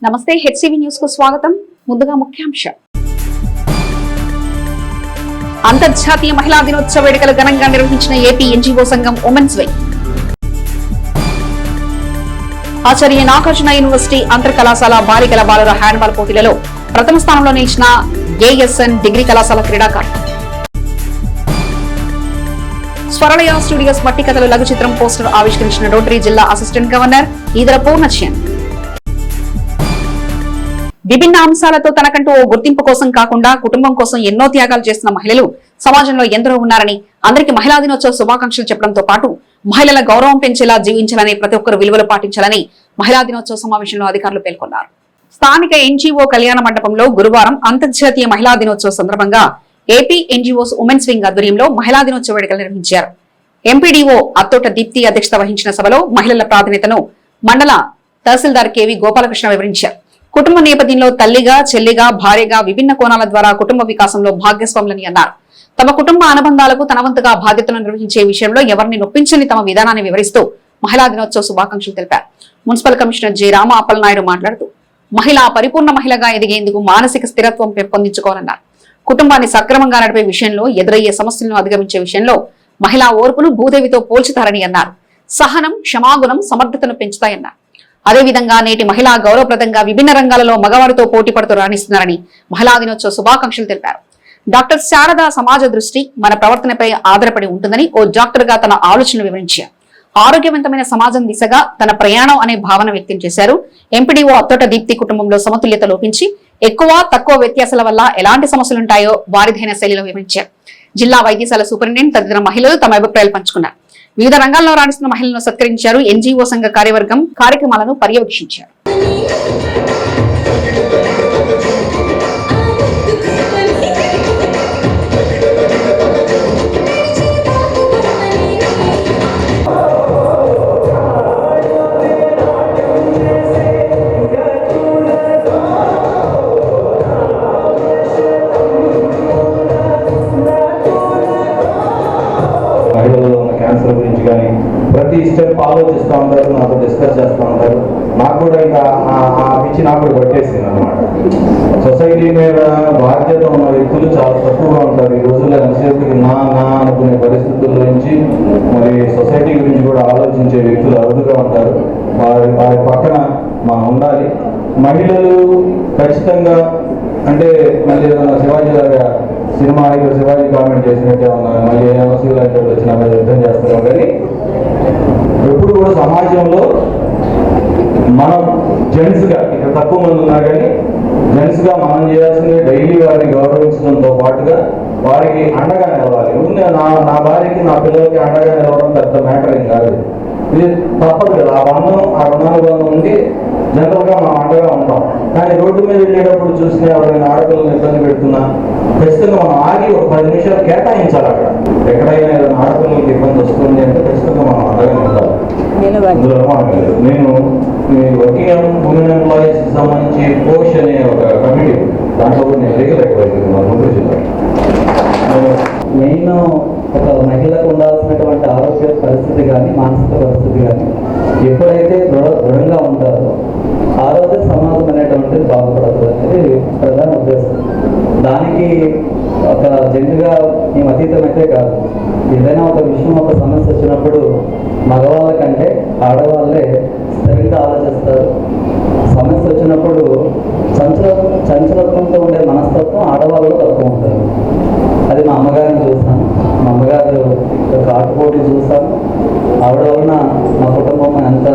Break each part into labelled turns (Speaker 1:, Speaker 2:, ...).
Speaker 1: నమస్తే, HCV news కు స్వాగతం. ముందుగా ముఖ్యాంశం. అంతర్జాతీయ మహిళా దినోత్సవ వేడుకలు ఘనంగా నిర్వహించిన ఏపీ ఎన్జీఓ సంఘం ఉమెన్స్ వింగ్. ఆచార్య నాగార్జున యూనివర్సిటీ అంతర్ కళాశాల బాలికల బాలుర హ్యాండ్బాల్ పోటీలలో ప్రథమ స్థానంలో నిలిచిన ఏఎస్ఎన్ డిగ్రీ కళాశాల క్రీడాకారులు. స్వరలయ స్టూడియోస్ మట్టి కథలు లఘు చిత్రం పోస్టర్ ఆవిష్కరించిన రోటరీ జిల్లా అసిస్టెంట్ గవర్నర్ ఈదర పూర్ణచంద్. విభిన్న అంశాలతో తనకంటూ ఓ గుర్తింపు కోసం కాకుండా కుటుంబం కోసం ఎన్నో త్యాగాలు చేస్తున్న మహిళలు సమాజంలో ఎందరో ఉన్నారని, అందరికీ మహిళా దినోత్సవ శుభాకాంక్షలు చెప్పడంతో పాటు మహిళల గౌరవం పెంచేలా జీవించాలని, ప్రతి ఒక్కరు విలువలు పాటించాలని మహిళా దినోత్సవ సమావేశంలో అధికారులు పేర్కొన్నారు. స్థానిక ఎన్జీఓ కళ్యాణ మండపంలో గురువారం అంతర్జాతీయ మహిళా దినోత్సవ సందర్భంగా ఏపీ ఎన్జీఓస్ ఉమెన్స్ వింగ్ ఆధ్వర్యంలో మహిళా దినోత్సవ వేడుకలు నిర్వహించారు. ఎంపీడీఓ అత్తోట దీప్తి అధ్యక్షత వహించిన సభలో మహిళల ప్రాధాన్యతను మండల తహసీల్దార్ కేవి గోపాలకృష్ణ వివరించారు. కుటుంబ నేపథ్యంలో తల్లిగా, చెల్లిగా, భార్యగా విభిన్న కోణాల ద్వారా కుటుంబ వికాసంలో భాగస్వాములని అన్నారు. తమ కుటుంబ అనుబంధాలకు తన వంతుగా బాధ్యతలను నిర్వహించే విషయంలో ఎవరిని నొప్పించని తమ విధానాన్ని వివరిస్తూ మహిళా దినోత్సవ శుభాకాంక్షలు తెలిపారు. Municipal commissioner J Rama Appalanaidu మాట్లాడుతూ మహిళ పరిపూర్ణ మహిళగా ఎదిగేందుకు మానసిక స్థిరత్వం పెంపొందించుకోవాలన్నారు. కుటుంబాన్ని సక్రమంగా నడిపే విషయంలో ఎదురయ్యే సమస్యలను అధిగమించే విషయంలో మహిళా ఓర్పును భూదేవితో పోల్చుతారని అన్నారు. సహనం, క్షమాగుణం సమర్థతను పెంచుతాయన్నారు. అదేవిధంగా నేటి మహిళా గౌరవప్రదంగా విభిన్న రంగాలలో మగవారితో పోటీ పడుతూ రాణిస్తున్నారని మహిళా దినోత్సవ శుభాకాంక్షలు తెలిపారు. డాక్టర్ శారద సమాజ దృష్టి మన ప్రవర్తనపై ఆధారపడి ఉంటుందని ఓ డాక్టర్ గా తన ఆలోచనలు వివరించారు. ఆరోగ్యవంతమైన సమాజం దిశగా తన ప్రయాణం అనే భావన వ్యక్తం చేశారు. ఎంపీడీఓ అత్తోట దీప్తి కుటుంబంలో సమతుల్యత లోపించి ఎక్కువ తక్కువ వ్యత్యాసాల వల్ల ఎలాంటి సమస్యలుంటాయో వారిదైన శైలిలో వివరించారు. జిల్లా వైద్యశాల సూపరింటెండెంట్ తదితర మహిళలు తమ అభిప్రాయాలు పంచుకున్నారు. వివిధ రంగాల్లో రాణిస్తున్న మహిళలను సత్కరించారు. ఎన్జీఓ సంఘ కార్యవర్గం కార్యక్రమాలను పర్యవేక్షించారు.
Speaker 2: గురించి కానీ ప్రతి స్టెప్ ఆలోచిస్తూ ఉంటారు, నాతో డిస్కస్ చేస్తూ ఉంటారు. నాకు కూడా ఇంకా ఆ పిచ్చి నాకు కూడా పట్టేసింది అనమాట. సొసైటీ మీద బాధ్యత ఉన్న వ్యక్తులు చాలా తక్కువగా ఉంటారు ఈ రోజుల్లో. ఎంతసేపుకి నా అనుకునే పరిస్థితుల నుంచి మరి సొసైటీ గురించి కూడా ఆలోచించే వ్యక్తులు అరుదుగా ఉంటారు. వారి పక్కన మనం ఉండాలి. మహిళలు ఖచ్చితంగా అంటే మళ్ళీ ఏదైనా శివాజీ లాగా సినిమా ఇక్కడ శివాజీ కామెంట్ చేసినట్టే ఉన్నా, మళ్ళీ ఏమైనా శివలాంటి వచ్చినా యుద్ధం చేస్తున్నాం. కానీ ఎప్పుడు కూడా సమాజంలో మనం జెంట్స్గా ఇక్కడ తక్కువ మంది ఉన్నా కానీ జెంట్స్గా మనం చేయాల్సింది డైలీ వారిని గౌరవించడంతో పాటుగా వారికి అండగా నిలవాలి. నా భార్యకి నా పిల్లలకి అండగా నిలవడం పెద్ద మ్యాటర్ ఏం కాదు. ఇది తప్పదు కదా. ఆ రుణానుబంధం ఉండి జనరల్గా మనం అండగా ఉంటాం. కానీ రోడ్డు మీద వెళ్ళేటప్పుడు చూసిన ఎవరైనా ఆడపిల్లలను ఇబ్బంది పెడుతున్నా ఖచ్చితంగా మనం ఆగి ఒక 10 నిమిషాలు కేటాయించాలి. అక్కడ ఎక్కడైనా ఏదైనా ఆడపిల్లలకి ఇబ్బంది వస్తుంది అంటే ఖచ్చితంగా మనం అండగా ఉండాలి. అందులో నేను వర్కింగ్ ఉమెన్ ఎంప్లాయీస్ కి సంబంధించి పోష్ అనే ఒక కమిటీ, దాంట్లో కూడా నేను లీగల్ అడ్వైజర్ గుంటూరు జిల్లా.
Speaker 3: మెయిన్ ఒక మహిళకు ఉండాల్సినటువంటి ఆరోగ్య పరిస్థితి కానీ మానసిక పరిస్థితి కానీ ఎప్పుడైతే దృఢంగా ఉంటారో ఆ రోజు సమాజం అనేటువంటిది బాగుపడదు అనేది ప్రధాన ఉద్దేశం. దానికి ఒక జెంట్గా మేము అతీతమైతే కాదు. ఏదైనా ఒక విషయం, ఒక సమస్య వచ్చినప్పుడు మగవాళ్ళ కంటే ఆడవాళ్ళే స్థిరంగా ఆలోచిస్తారు. సమస్య వచ్చినప్పుడు చంచలత్వంతో ఉండే మనస్తత్వం ఆడవాళ్ళు తక్కువ ఉంటారు. అది మా అమ్మగారిని చూస్తాను. మా అమ్మగారు ఆటుపోటీ చూస్తాను. ఆవిడ వలన మా కుటుంబం ఎంత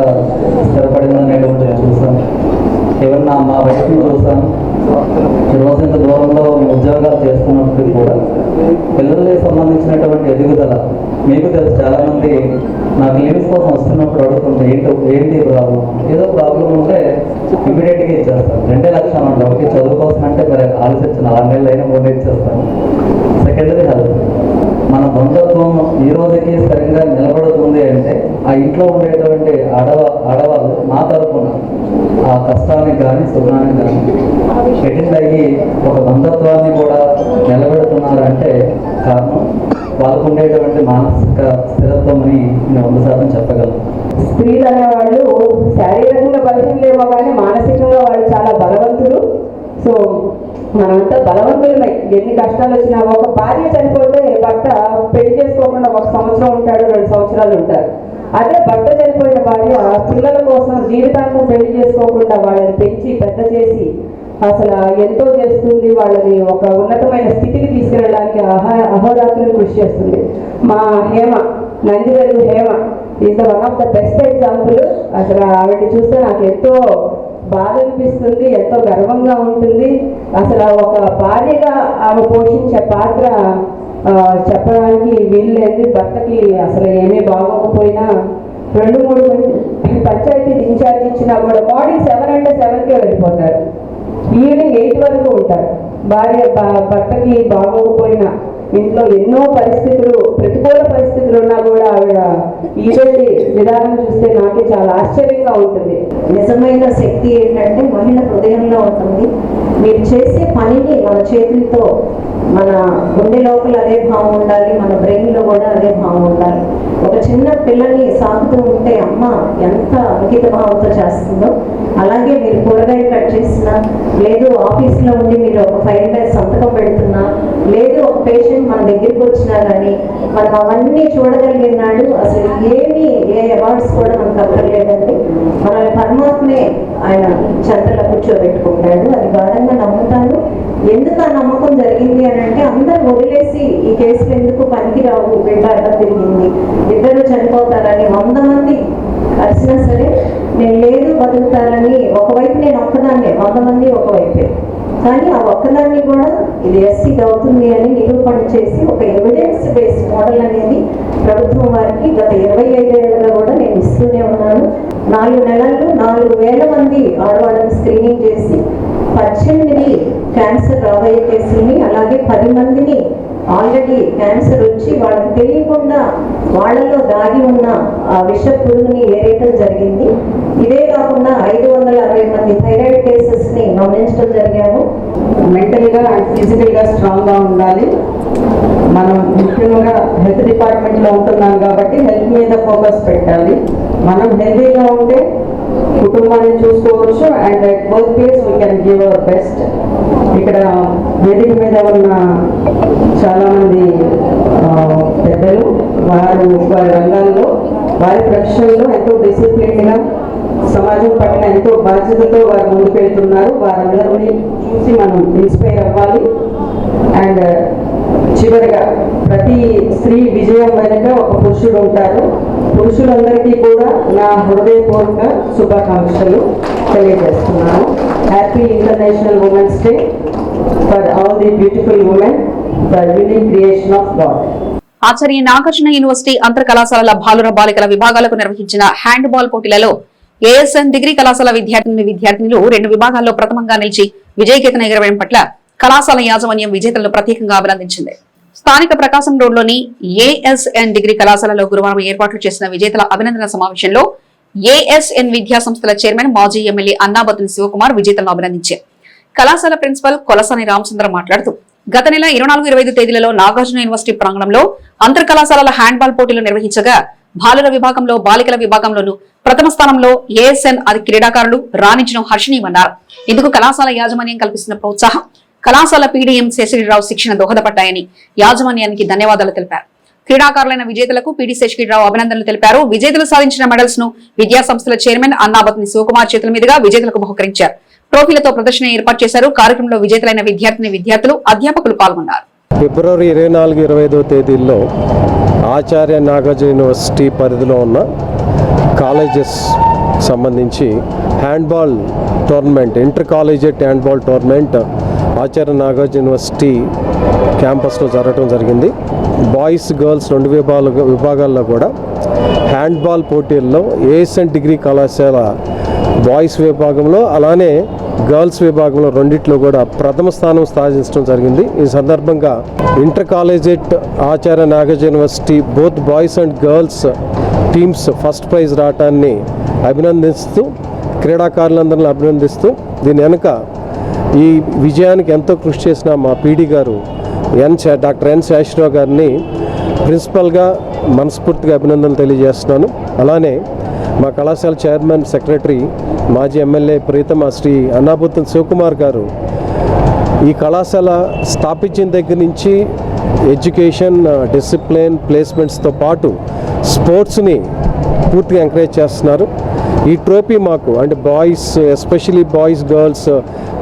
Speaker 3: స్థిరపడిందనేటువంటిది చూస్తాను. ఏమన్నా మా వైఫ్ని చూస్తాను. ఈరోజు ఇంత దూరంలో ఉద్యోగాలు చేస్తున్నప్పటికీ కూడా పిల్లలకి సంబంధించినటువంటి ఎదుగుదల మీకు తెలుసు. చాలామంది నాకు లీవ్స్ కోసం వస్తున్నప్పుడు అడుగుతుంటే ఏంటి ప్రాబ్లం, ఏదో ప్రాబ్లం ఉంటే ఇమీడియట్గా ఇచ్చేస్తాను. 2 లక్షలు అంటే ఒకటి చదువు కోసం అంటే మరి ఆలోచించిన 6 నెలలు అయినా 3 ఇచ్చేస్తాను. సెకండరీ హెల్త్ మన బంధుత్వం ఈ రోజుకి సరిగ్గా నిలబడుతుంది అంటే ఆ ఇంట్లో ఉండేటువంటి ఆడవాళ్ళు నా తరఫున ఆ కష్టానికి కానీ సుఖానికి కానీ అటెండ్ అయ్యి ఒక బంధుత్వాన్ని కూడా నిలబెడుతున్నారంటే కారణం వాళ్ళకు ఉండేటువంటి మానసిక స్థిరత్వం అని నేను 100% చెప్పగలను.
Speaker 4: స్త్రీలు అనేవాళ్ళు శారీరకంగా బలహీనలేమో కానీ మానసికంగా వాళ్ళు చాలా మేమంతా బలవంతులమై ఎన్ని కష్టాలు వచ్చినా, ఒక భార్య చనిపోతే భర్త పెళ్లి చేసుకోకుండా 1 సంవత్సరం ఉంటాడు, 2 సంవత్సరాలు ఉంటారు. అదే భర్త చనిపోయిన భార్య పిల్లల కోసం జీవితాంతం పెళ్లి చేసుకోకుండా వాళ్ళని పెంచి పెద్ద చేసి అసలు ఎంతో చేస్తుంది. వాళ్ళని ఒక ఉన్నతమైన స్థితికి తీసుకెళ్ళడానికి అహోరాత్రులు కృషి చేస్తుంది. మా Hema, Nandivelugu Hema is the one of the best example. అసలు ఆవిడని చూస్తే నాకు ఎంతో బాధ అనిపిస్తుంది, ఎంతో గర్వంగా ఉంటుంది. అసలు ఒక భార్యగా ఆమె పోషించే పాత్ర చెప్పడానికి వీల్లేదు. భర్తకి అసలు ఏమీ బాగోకపోయినా 2-3 పంచాయతీ ఇన్ఛార్జ్ ఇచ్చినా కూడా మార్నింగ్ 7 అంటే 7కే వెళ్ళిపోతారు, ఈవినింగ్ 8 వరకు ఉంటారు. భర్తకి బాగోకపోయినా ఇంట్లో ఎన్నో పరిస్థితులు, ప్రతికూల పరిస్థితులు ఉన్నా కూడా ఆవిడ ఈవేళ విధానం చూస్తే నాకే చాలా ఆశ్చర్యంగా ఉంటుంది.
Speaker 5: నిజమైన శక్తి ఏంటంటే మహిళ హృదయంలో ఉంటుంది. మీరు చేసే పనిని మన చేతులతో, మన గుండె లోపల అదే భావం ఉండాలి, మన బ్రెయిన్లో కూడా అదే భావం ఉండాలి. ఒక చిన్న పిల్లని సాగుతూ ఉంటే అమ్మ ఎంత అంకిత భావంతో చేస్తుందో, అలాగే మీరు కూరగాయలు కట్ చేసినా, లేదు ఆఫీస్లో ఉండి మీరు ఒక ఫైల్ మీద సంతకం పెడుతున్నా, లేదు ఒక పేషెంట్ మన దగ్గరికి వచ్చినా కానీ మనం అవన్నీ చూడగలిగినాడు. అసలు ఏ అవార్డ్స్ కూడా మనకు అక్కర్లేదండి. మనల్ని పరమాత్మే ఆయన చెంతలో కూర్చోబెట్టుకుంటాడు. అది గాఢంగా నమ్ముతాను. ఎందుకు ఆ నమ్మకం జరిగింది అని అంటే, అందరూ వదిలేసి ఈ కేసులు ఎందుకు పనికిరావు, బిడ్డ అడ్డ తిరిగింది, ఇద్దరు చనిపోతారని 100 మంది కలిసినా సరే నేను లేదు బతుకుతారని ఒకవైపు నేను ఒక్కదాన్నే, 100 మంది ఒకవైపే. కానీ ఆ ఒక్కదాన్ని కూడా ఇది ఎస్సీకి అవుతుంది అని నిరూపణ చేసి ఒక ఎవిడెన్స్ బేస్డ్ మోడల్ అనేది ప్రభుత్వం వారికి గత 25 ఏళ్ళుగా కూడా నేను ఇస్తూనే ఉన్నాను. 4 నెలల్లో 4,000 మంది ఆడవాళ్ళని స్క్రీనింగ్ చేసి 18 క్యాన్సర్ రాబోయే కేసుల్ని, అలాగే 10 మందిని ఆల్రెడీ క్యాన్సర్ వచ్చి వాళ్ళకి తెలియకుండా వాళ్ళలో దాగి ఉన్న ఆ విష పురుగుని ఏరేయటం జరిగింది. ఇదే కాకుండా 560 మంది థైరాయిడ్ కేసెస్ని గమనించడం జరిగాము.
Speaker 4: మెంటల్గా అండ్ ఫిజికల్గా స్ట్రాంగ్గా ఉండాలి. మనం ముఖ్యంగా హెల్త్ డిపార్ట్మెంట్లో ఉంటున్నాం కాబట్టి హెల్త్ మీద ఫోకస్ పెట్టాలి. మనం హెల్తీగా ఉంటే కుటుంబాన్ని చూసుకోవచ్చు and at work place we can give our best. ఇక్కడ వేదిక మీద ఉన్న చాలామంది పెద్దలు వారి రంగాల్లో, వారి ప్రొఫెషన్లో ఎంతో డిసిప్లిన్గా, సమాజం పట్ల ఎంతో బాధ్యతతో వారు ముందుకు వెళ్తున్నారు. వారందరినీ చూసి మనం ఇన్స్పైర్ అవ్వాలి. అండ్ చివరిగా ప్రతి స్త్రీ విజయం వెనుక ఒక పురుషుడు ఉంటారు. పురుషులందరికీ కూడా నా హృదయపూర్వక శుభాకాంక్షలు తెలియజేస్తున్నాను. Happy international women's day for all the beautiful women, the unique creation of God.
Speaker 1: Acharya Nagarjuna university అంతర్ కళాశాలల బాలుర బాలికల విభాగాలకు నిర్వహించిన హ్యాండ్ బాల్ పోటీలలో ఏఎస్ఎన్ డిగ్రీ కళాశాల విద్యార్థినులు 2 విభాగాల్లో ప్రథమంగా నిలిచి విజయకేతన ఎగరవేయడం పట్ల కళాశాల యాజమాన్యం విజేతలను ప్రత్యేకంగా అభినందించింది. స్థానిక ప్రకాశం రోడ్లోని ఏఎస్ఎన్ డిగ్రీ కళాశాలలో గురువారం ఏర్పాట్లు చేసిన విజేతల అభినందన సమావేశంలో ఏఎస్ఎన్ విద్యా సంస్థల చైర్మన్ మాజీ ఎమ్మెల్యే అన్నాబత్తుని శివకుమార్ విజేతలను అభినందించారు. కళాశాల ప్రిన్సిపల్ కొలసాని రామచంద్ర మాట్లాడుతూ, గత నెల 24-25 తేదీలలో నాగార్జున యూనివర్సిటీ ప్రాంగణంలో అంతర్ కళాశాలల హ్యాండ్బాల్ పోటీలు నిర్వహించగా బాలుర విభాగంలో, బాలికల విభాగంలోనూ ప్రథమ స్థానంలో ఏఎస్ఎన్ క్రీడాకారులు రాణించడం హర్షణీయమన్నారు. ఇందుకు కళాశాల యాజమాన్యం కల్పిస్తున్న ప్రోత్సాహం, కళాశాల పీడీఎం శేషగిరిరావు శిక్షణ దోహదపడ్డాయని యాజమాన్యానికి ధన్యవాదాలు తెలిపారు. క్రీడాకారులైన విజేతలకు పీడీ శేషగిరిరావు అభినందనలు తెలిపారు. విజేతలు సాధించిన మెడల్స్ ను విద్యా సంస్థల చైర్మన్ అన్నాబత్ని శివకుమార్ చేతుల మీదుగా విజేతలకు బహుకరించారు. ట్రోఫీలతో ప్రదర్శన ఏర్పాటు చేశారు. కార్యక్రమంలో విజేతలైన విద్యార్థులు, అధ్యాపకులు పాల్గొన్నారు.
Speaker 6: ఫిబ్రవరి 24-25 తేదీల్లో ఆచార్య నాగార్జున యూనివర్సిటీ పరిధిలో ఉన్న కాలేజెస్ సంబంధించి handball tournament, inter collegiate handball tournament Acharya Nagarjuna university క్యాంపస్లో జరగడం జరిగింది. బాయ్స్, గర్ల్స్ 2 విభాగాల్లో కూడా హ్యాండ్బాల్ పోటీల్లో ఏఎస్ఎన్ డిగ్రీ కళాశాల బాయ్స్ విభాగంలో, అలానే గర్ల్స్ విభాగంలో రెండిట్లో కూడా ప్రథమ స్థానం సాధించడం జరిగింది. ఈ సందర్భంగా inter collegiate Acharya Nagarjuna university both boys and girls teams first prize రావటాన్ని అభినందిస్తూ, క్రీడాకారులందరినీ అభినందిస్తూ, దీని వెనుక ఈ విజయానికి ఎంతో కృషి చేసిన మా పీడీ గారు డాక్టర్ ఎన్ శేషరావు గారిని ప్రిన్సిపల్గా మనస్ఫూర్తిగా అభినందనలు తెలియజేస్తున్నాను. అలానే మా కళాశాల చైర్మన్, సెక్రటరీ, మాజీ ఎమ్మెల్యే ప్రీతమ శ్రీ అన్నాబత్తుని శివకుమార్ గారు ఈ కళాశాల స్థాపించిన దగ్గర నుంచి ఎడ్యుకేషన్, డిసిప్లిన్, ప్లేస్మెంట్స్తో పాటు స్పోర్ట్స్ని పూర్తిగా ఎంకరేజ్ చేస్తున్నారు. ఈ ట్రోఫీ మాకు అంటే boys, especially boys girls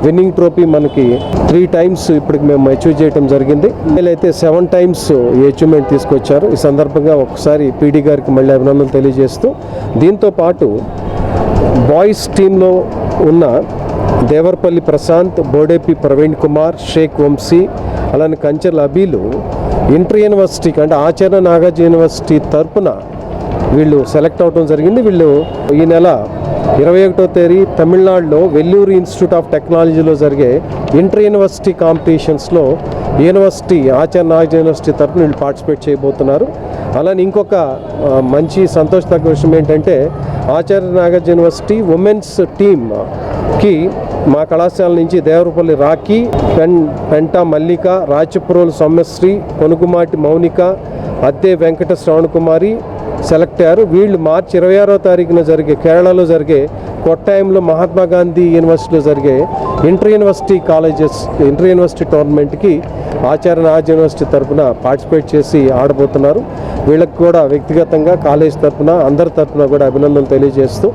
Speaker 6: winnowing trophy మనకి 3 times ఇప్పటికి మేము అచీవ్ చేయడం జరిగింది. వీళ్ళైతే 7 times ఈ అచీవ్మెంట్ తీసుకొచ్చారు. ఈ సందర్భంగా ఒకసారి పీడీ గారికి మళ్ళీ అభినందనలు తెలియజేస్తూ, దీంతో పాటు బాయ్స్ టీంలో ఉన్న దేవరపల్లి ప్రశాంత్, బోడేపి ప్రవీణ్ కుమార్, షేక్ వంశీ, అలానే కంచెల అబీలు ఇంటర్ యూనివర్సిటీకి అంటే ఆచార్య నాగార్జున యూనివర్సిటీ తరపున వీళ్ళు సెలెక్ట్ అవడం జరిగింది. వీళ్ళు ఈ నెల 21వ తేదీ తమిళనాడులో వెల్లూరు ఇన్స్టిట్యూట్ ఆఫ్ టెక్నాలజీలో జరిగే ఇంటర్ యూనివర్సిటీ కాంపిటీషన్స్లో యూనివర్సిటీ ఆచార్య నాగార్జున యూనివర్సిటీ తరపున వీళ్ళు పార్టిసిపేట్ చేయబోతున్నారు. అలానే ఇంకొక మంచి సంతోషదగ్గ విషయం ఏంటంటే ఆచార్య నాగార్జున యూనివర్సిటీ ఉమెన్స్ టీమ్కి మా కళాశాల నుంచి దేవరపల్లి రాఖీ, పెంటా మల్లిక, రాచపురోలు సౌమ్యశ్రీ, కొనుగుమాటి మౌనిక, అద్దే వెంకట శ్రవణకుమారి సెలెక్ట్ అయ్యారు. వీళ్ళు మార్చి 26వ తారీఖున జరిగే కేరళలో జరిగే కొట్టాయంలో మహాత్మా గాంధీ యూనివర్సిటీలో జరిగే ఇంటర్ యూనివర్సిటీ టోర్నమెంట్కి ఆచార్య నాగార్జున యూనివర్సిటీ తరఫున పార్టిసిపేట్ చేసి ఆడబోతున్నారు. వీళ్ళకి కూడా వ్యక్తిగతంగా కాలేజ్ తరఫున అందరి తరఫున కూడా అభినందనలు తెలియజేస్తూ,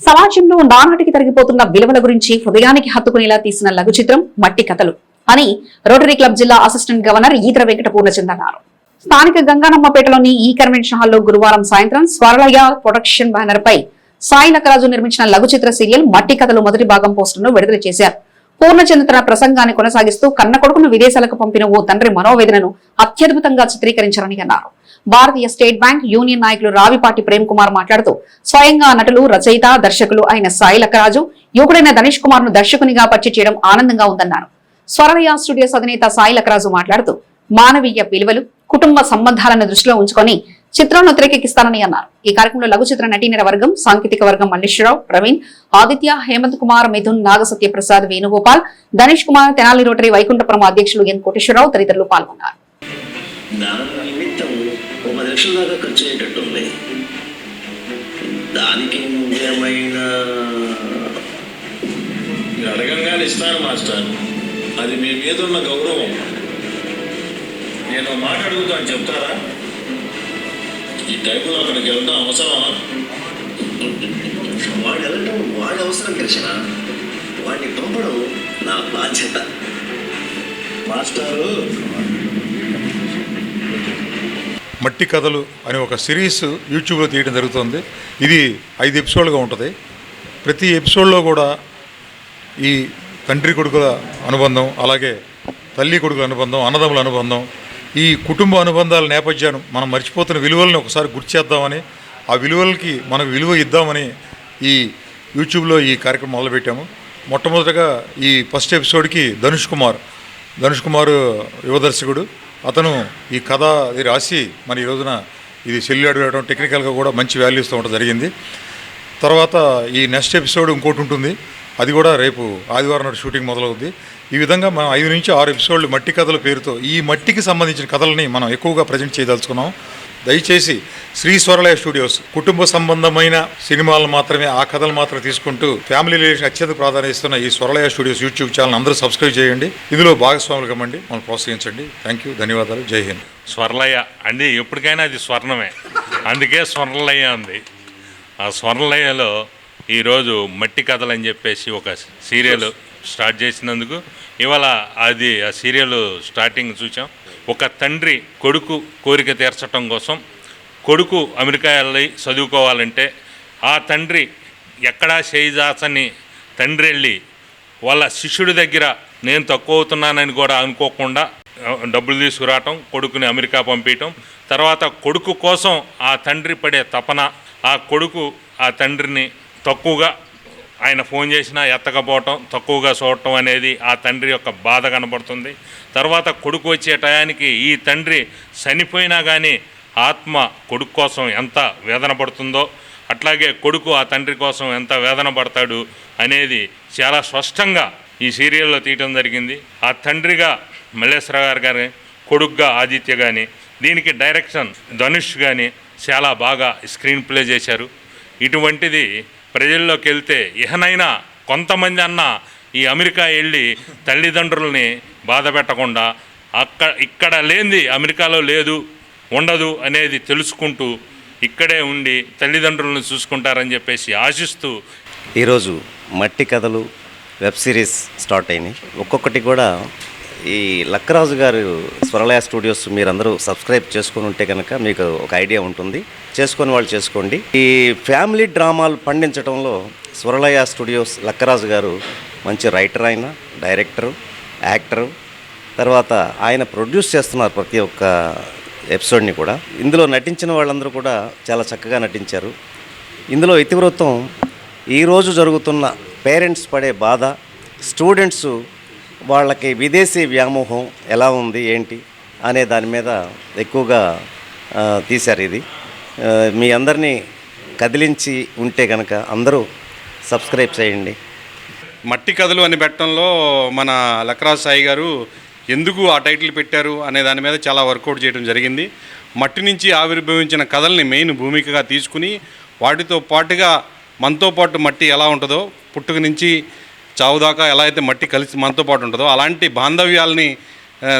Speaker 1: సమాజంలో నానాటికి తరిగిపోతున్న విలువల గురించి హృదయానికి హత్తుకునేలా తీసిన లఘు చిత్రం మట్టి కథలు అని రోటరీ క్లబ్ జిల్లా అసిస్టెంట్ గవర్నర్ ఈతర వెంకట పూర్ణచంద్ అన్నారు. స్థానిక గంగానమ్మపేటలోని ఈ కన్వెన్షన్ హాల్లో గురువారం సాయంత్రం స్వరలయ ప్రొడక్షన్ బ్యానర్ పై సాయి లక్కరాజు నిర్మించిన లఘు చిత్ర సీరియల్ మట్టి కథలు మొదటి భాగం పోస్టర్ను విడుదల చేశారు. పూర్ణచంద్ర తన ప్రసంగాన్ని కొనసాగిస్తూ కన్న కొడుకును విదేశాలకు పంపిన ఓ తండ్రి మనోవేదనను అత్యద్భుతంగా చిత్రీకరించారని అన్నారు. భారతీయ స్టేట్ బ్యాంక్ యూనియన్ నాయకులు రావిపాటి ప్రేమ్ కుమార్ మాట్లాడుతూ స్వయంగా నటులు, రచయిత, దర్శకులు అయిన సాయి లక్కరాజు యువకుడైన ధనుష్ కుమార్ ను దర్శకునిగా పరిచయం చేయడం ఆనందంగా ఉందన్నారు. స్వరలయ స్టూడియోస్ అధినేత సాయి లక్కరాజు మాట్లాడుతూ మానవీయ విలువలు, కుటుంబ సంబంధాలను దృష్టిలో ఉంచుకొని చిత్రాలను తెరకెక్కిస్తానని అన్నారు. ఈ కార్యక్రమంలో లఘు చిత్ర నటీనర వర్గం, సాంకేతిక వర్గం మల్లేశ్వరరావు, ప్రవీణ్, ఆదిత్య, హేమంత్ కుమార్, మిథున్, నాగసత్యప్రసాద్, వేణుగోపాల్, ధనుష్ కుమార్, తెనాలి రోటరీ వైకుంఠపురం అధ్యక్షులు ఎన్ కోటేశ్వరరావు తదితరులు పాల్గొన్నారు.
Speaker 7: అది మీ మీద ఉన్న గౌరవం. నేను మాట అడుగుతాను, చెప్తారా? ఈ టైంలో అక్కడికి వెళ్తాం అవసరమా?
Speaker 8: వాడు వెళ్ళడం వాడి అవసరం కృష్ణ, వాడిని పంపడం నా బాధ్యత.
Speaker 7: మాస్టారు, మట్టి కథలు అనే ఒక సిరీస్ యూట్యూబ్లో తీయడం జరుగుతుంది. ఇది 5 ఎపిసోడ్లుగా ఉంటుంది. ప్రతి ఎపిసోడ్లో కూడా ఈ తండ్రి కొడుకుల అనుబంధం, అలాగే తల్లి కొడుకుల అనుబంధం, అన్నదమ్ముల అనుబంధం, ఈ కుటుంబ అనుబంధాల నేపథ్యాన్ని మనం మర్చిపోతున్న విలువలను ఒకసారి గుర్తు చేద్దామని, ఆ విలువలకి మనకు విలువ ఇద్దామని ఈ యూట్యూబ్లో ఈ కార్యక్రమం మొదలుపెట్టాము. మొట్టమొదటిగా ఈ ఫస్ట్ ఎపిసోడ్కి ధనుష్ కుమార్ యువ దర్శకుడు. అతను ఈ కథ రాసి మన ఈ రోజున ఇది సెల్లులాడు వేయడం, టెక్నికల్గా కూడా మంచి వాల్యూస్తో ఉండడం జరిగింది. తర్వాత ఈ నెక్స్ట్ ఎపిసోడ్ ఇంకోటి ఉంటుంది, అది కూడా రేపు ఆదివారం నాడు షూటింగ్ మొదలవుద్ది. ఈ విధంగా మనం 5 నుంచి 6 ఎపిసోడ్లు మట్టి కథల పేరుతో ఈ మట్టికి సంబంధించిన కథలని మనం ఎక్కువగా ప్రజెంట్ చేయదలుచుకున్నాం. దయచేసి శ్రీ స్వరలయ స్టూడియోస్ కుటుంబ సంబంధమైన సినిమాలను మాత్రమే, ఆ కథలు మాత్రమే తీసుకుంటూ ఫ్యామిలీ రిలేషన్ అత్యంత ప్రాధాన్యత ఇస్తున్న ఈ స్వరలయ స్టూడియోస్ యూట్యూబ్ ఛానల్ అందరూ సబ్స్క్రైబ్ చేయండి. ఇందులో భాగస్వాములు కమ్మండి, మనం ప్రోత్సహించండి. థ్యాంక్ యూ, ధన్యవాదాలు, జై హింద్.
Speaker 9: స్వర్లయ అంటే ఎప్పటికైనా అది స్వర్ణమే, అందుకే స్వర్ణలయ ఉంది. ఆ స్వర్ణలయలో ఈరోజు మట్టి కథలు అని చెప్పేసి ఒక సీరియల్ స్టార్ట్ చేసినందుకు ఇవాళ అది ఆ సీరియల్ స్టార్టింగ్ చూసాం. ఒక తండ్రి కొడుకు కోరిక తీర్చడం కోసం, కొడుకు అమెరికా వెళ్ళి చదువుకోవాలంటే ఆ తండ్రి ఎక్కడా చేయిదాచని తండ్రి వెళ్ళి వాళ్ళ శిష్యుడి దగ్గర నేను తక్కువ అవుతున్నానని కూడా అనుకోకుండా డబ్బులు తీసుకురావటం, కొడుకుని అమెరికా పంపించటం, తర్వాత కొడుకు కోసం ఆ తండ్రి పడే తపన, ఆ కొడుకు ఆ తండ్రిని తక్కువగా ఆయన ఫోన్ చేసినా ఎత్తకపోవటం, తక్కువగా చూడటం అనేది ఆ తండ్రి యొక్క బాధ కనబడుతుంది. తర్వాత కొడుకు వచ్చే టయానికి ఈ తండ్రి చనిపోయినా కానీ ఆత్మ కొడుకు కోసం ఎంత వేదన పడుతుందో, అట్లాగే కొడుకు ఆ తండ్రి కోసం ఎంత వేదన పడతాడు అనేది చాలా స్పష్టంగా ఈ సీరియల్లో తీయటం జరిగింది. ఆ తండ్రిగా మల్లేశ్వర గారు, కొడుకుగా ఆదిత్య కానీ, దీనికి డైరెక్షన్ ధనుష్ కానీ చాలా బాగా స్క్రీన్ ప్లే చేశారు. ఇటువంటిది ప్రజల్లోకి వెళ్తే ఇహనైనా కొంతమంది అన్న ఈ అమెరికా వెళ్ళి తల్లిదండ్రుల్ని బాధ పెట్టకుండా ఇక్కడ లేనిది అమెరికాలో లేదు ఉండదు అనేది తెలుసుకుంటూ ఇక్కడే ఉండి తల్లిదండ్రులను చూసుకుంటారని చెప్పేసి ఆశిస్తూ
Speaker 8: ఈరోజు మట్టి కథలు వెబ్ సిరీస్ స్టార్ట్ అయినాయి. ఒక్కొక్కటి కూడా ఈ లక్కరాజు గారు స్వరలయ స్టూడియోస్ మీరందరూ సబ్స్క్రైబ్ చేసుకొని ఉంటే కనుక మీకు ఒక ఐడియా ఉంటుంది. చేసుకొని వాళ్ళు చేసుకోండి. ఈ ఫ్యామిలీ డ్రామాలు పండించడంలో స్వరలయ స్టూడియోస్ లక్కరాజు గారు మంచి రైటర్, ఆయన డైరెక్టరు, యాక్టరు, తర్వాత ఆయన ప్రొడ్యూస్ చేస్తున్నారు ప్రతి ఒక్క ఎపిసోడ్ని కూడా. ఇందులో నటించిన వాళ్ళందరూ కూడా చాలా చక్కగా నటించారు. ఇందులో ఇతివృత్తం ఈరోజు జరుగుతున్న పేరెంట్స్ పడే బాధ, స్టూడెంట్స్ వాళ్ళకి విదేశీ వ్యామోహం ఎలా ఉంది ఏంటి అనే దాని మీద ఎక్కువగా తీశారు. ఇది మీ అందరినీ కదిలించి ఉంటే కనుక అందరూ సబ్స్క్రైబ్ చేయండి.
Speaker 10: మట్టి కథలు అని పెట్టడంలో మన లక్కరాజు సాయి గారు ఎందుకు ఆ టైటిల్ పెట్టారు అనే దాని మీద చాలా వర్కౌట్ చేయడం జరిగింది. మట్టి నుంచి ఆవిర్భవించిన కథల్ని మెయిన్ భూమికగా తీసుకుని వాటితో పాటుగా మనతో పాటు మట్టి ఎలా ఉంటుందో, పుట్టుక నుంచి చావు దాకా ఎలా అయితే మట్టి కలిసి మనతో పాటు ఉంటుందో అలాంటి బాంధవ్యాలని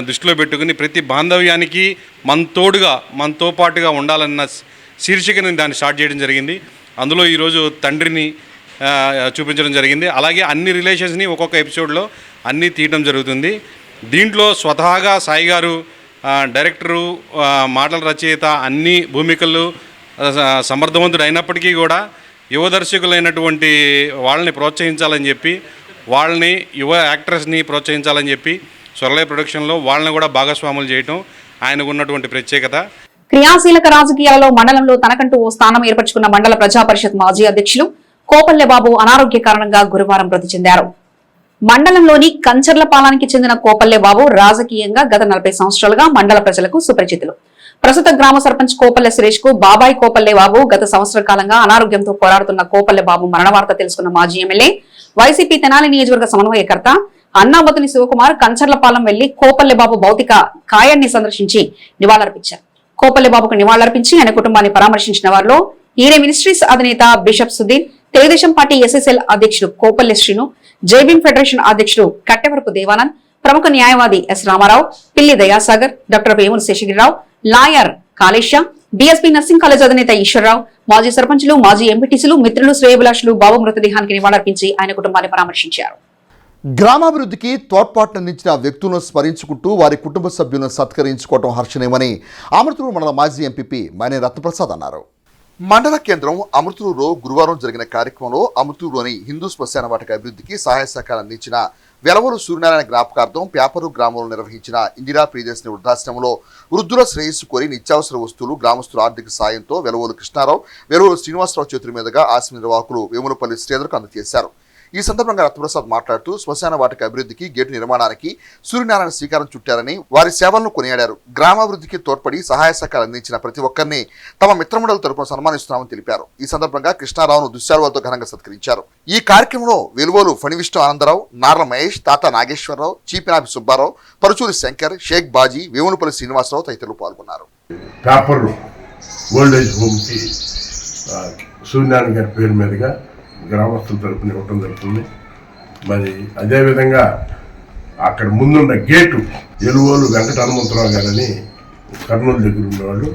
Speaker 10: దృష్టిలో పెట్టుకుని ప్రతి బాంధవ్యానికి మనతో పాటుగా ఉండాలన్న శీర్షికని దాన్ని స్టార్ట్ చేయడం జరిగింది. అందులో ఈరోజు తండ్రిని చూపించడం జరిగింది. అలాగే అన్ని రిలేషన్స్ని ఒక్కొక్క ఎపిసోడ్లో అన్నీ తీయడం జరుగుతుంది. దీంట్లో స్వతహాగా సాయి గారు డైరెక్టరు, మాటల రచయిత, అన్ని భూమికలు సమర్థవంతుడు అయినప్పటికీ కూడా యువ దర్శకులైనటువంటి వాళ్ళని ప్రోత్సహించాలని చెప్పి, వాళ్ళని యువ యాక్టర్స్ని ప్రోత్సహించాలని చెప్పి స్వరలయ ప్రొడక్షన్లో వాళ్ళని కూడా భాగస్వాములు చేయటం ఆయనకు ఉన్నటువంటి ప్రత్యేకత.
Speaker 1: క్రియాశీలక రాజకీయాలలో మండలంలో తనకంటూ ఓ స్థానం ఏర్పరచుకున్న మండల ప్రజా పరిషత్ మాజీ అధ్యక్షులు కోపల్లె బాబు అనారోగ్య కారణంగా గురువారం మృతి చెందారు. మండలంలోని కంచర్లపాలానికి చెందిన కోపల్లె బాబు రాజకీయంగా గత 40 సంవత్సరాలుగా మండల ప్రజలకు సుపరిచితులు. ప్రస్తుత గ్రామ సర్పంచ్ కోపల్లె సురేష్ కు బాబాయ్ కోపల్లె బాబు గత సంవత్సర కాలంగా అనారోగ్యంతో పోరాడుతున్న కోపల్లె బాబు మరణ వార్త తెలుసుకున్న మాజీ ఎమ్మెల్యే, వైసీపీ తెనాలి నియోజకవర్గ సమన్వయకర్త అన్నాబతుని శివకుమార్ కంచర్లపాలెం వెళ్లి కోపల్లె బాబు భౌతిక కాయాన్ని సందర్శించి నివాళులర్పించారు. కోపల్లె బాబుకు నివాళులర్పించి ఆయన కుటుంబాన్ని పరామర్శించిన వారిలో ఈరే మినిస్ట్రీస్ అధినేత bishop Sudheer, Telugu Desam party SSL అధ్యక్షుడు కోపల్లె శ్రీను, జేబీఎం ఫెడరేషన్ అధ్యక్షుడు కట్టెవరపు దేవానంద్, ప్రముఖ న్యాయవాది S Ramarao, Pilli Dayasagar, doctor Vemula Seshagirirao, lawyer Kaleshya, BSP nursing college అధినేత ఈశ్వరరావు, మాజీ సర్పంచులు, మాజీ ఎంపీటీసీలు, మిత్రులు, శ్రేయభిలాషులు బాబు మృతదేహానికి నివాళులర్పించి ఆయన కుటుంబాన్ని పరామర్శించారు.
Speaker 11: గ్రామాభివృద్ధికి తోడ్పాటునందించిన వ్యక్తులను స్మరించుకుంటూ వారి కుటుంబ సభ్యులను సత్కరించుకోవడం హర్షణీయమని అమృతూరు మండల మాజీ ఎంపీపీ మైనే రత్నప్రసాద్ అన్నారు. మండల కేంద్రం అమృతూరులో గురువారం జరిగిన కార్యక్రమంలో అమృతూరులోని హిందూ శ్మశాన వాటిక అభివృద్ధికి సహాయ సహకారం అందించిన వెలవోలు సూర్యనారాయణ జ్ఞాపకార్థం పేపరు గ్రామంలో నిర్వహించిన ఇందిరా ప్రియదర్శిని వృద్ధాశ్రమంలో వృద్ధుల శ్రేయస్సు కోరి నిత్యావసర వస్తువులు గ్రామస్తుల ఆర్థిక సాయంతో వెలవోలు కృష్ణారావు, వెలవోలు శ్రీనివాసరావు చేతుల మీదుగా ఆశ్రమ నిర్వాహకులు వేములపల్లి శ్రీధర్కు అందజేశారు. ఈ సందర్భంగా రత్నప్రసాద్ మాట్లాడుతూ శ్మశాన వాటిక అభివృద్ధికి గేటు నిర్మాణానికి సూర్యనారాయణ శ్రీకారం చుట్టారని, వారి సేవలను కొనియాడారు. గ్రామాభివృద్ధికి తోడ్పడి సహాయ సహకారాలు అందించిన ప్రతి ఒక్కరిని తమ మిత్రమండలి తరపున సన్మానిస్తున్నామని తెలిపారు. ఈ సందర్భంగా కృష్ణారావును దుశ్శాలువాలతో ఘనంగా సత్కరించారు. ఈ కార్యక్రమంలో వెలువోలు ఫణివిష్ణు ఆనందరావు, నార్ల మహేష్, తాత నాగేశ్వరరావు, చీపినాభి సుబ్బారావు, పరుచూరి శంకర్, షేక్ బాజీ, వేములపల్లి శ్రీనివాసరావు తదితరులు పాల్గొన్నారు.
Speaker 12: సూర్యనారాయణ గారి పేరు మీదుగా గ్రామస్తుల తరపున ఇవ్వటం జరుగుతుంది. మరి అదేవిధంగా అక్కడ ముందున్న గేటు ఎలువోలు వెంకట హనుమంతరావు గారని కర్నూలు దగ్గర ఉండేవాళ్ళు,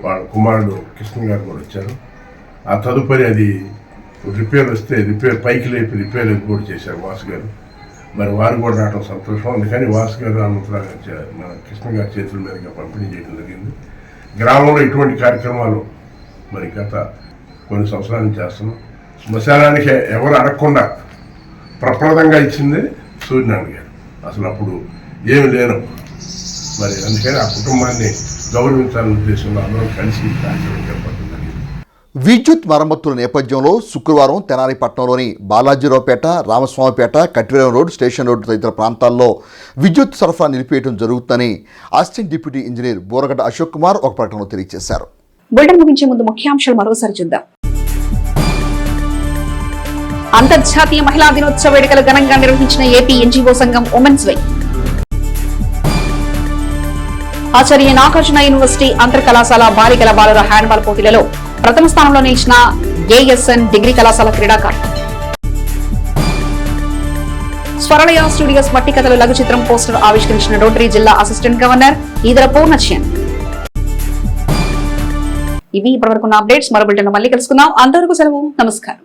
Speaker 12: వాళ్ళ కుమారుడు కృష్ణ గారు కూడా వచ్చారు. ఆ తదుపరి అది రిపేర్ వస్తే పైకి లేపి రిపేర్ కూడా చేశారు వాసు గారు. మరి వారు కూడా రావడం సంతోషం. అందుకని వాసు గారు హనుమంతరావు గారు మన కృష్ణ గారి చేతుల మీదుగా పంపిణీ చేయడం జరిగింది. గ్రామంలో ఇటువంటి కార్యక్రమాలు మరి గత కొన్ని సంవత్సరాల నుంచి చేస్తున్నాం. శ్మశానానికి ఎవరు అడగకుండా ప్రప్రదంగా ఇచ్చింది సూర్యనారాయణ గారు. అసలు అప్పుడు ఏమి లేను. మరి అందుకని ఆ కుటుంబాన్ని గౌరవించాలనే ఉద్దేశంలో అందరూ కలిసి కార్యక్రమం చేపట్టడం జరిగింది.
Speaker 11: విద్యుత్ మరమ్మతుల నేపథ్యంలో శుక్రవారం తెనాలి పట్టణంలోని బాలాజీరావుపేట, రామస్వామిపేట, కట్టివేలం రోడ్, స్టేషన్ రోడ్డు తదితర ప్రాంతాల్లో విద్యుత్ సరఫరా నిలిపేయడం జరుగుతుందని assistant deputy engineer Boragadda Ashok Kumar ఒక ప్రకటనలో తెలియజేశారు.
Speaker 1: బులెటిన్ ముగించే ముందు ముఖ్యాంశాలు మరోసారి చూద్దాం. అంతర్జాతీయ మహిళా దినోత్సవ వేడుకలు ఘనంగా నిర్వహించిన ఏపీ ఎన్జీఓ సంఘం ఉమెన్స్ వింగ్. ఆచార్య నాగార్జున యూనివర్సిటీ అంతర్ కళాశాల బాలికల బాలుర హ్యాండ్బాల్ పోటీలలో ప్రథమ స్థానంలో నిలిచిన ఏఎస్ఎన్ డిగ్రీ కళాశాల క్రీడాకారులు. స్వరలయ స్టూడియోస్ మట్టి కథలు లఘు చిత్రం పోస్టర్ ఆవిష్కరించిన రోటరీ జిల్లా అసిస్టెంట్ గవర్నర్ ఈదర పూర్ణచంద్. ఇవి ఇప్పటివరకు అప్డేట్స్. మరో బులెటిన్ మళ్ళీ కలుసుకుందాం. అంతవరకు సెలవు. నమస్కారం.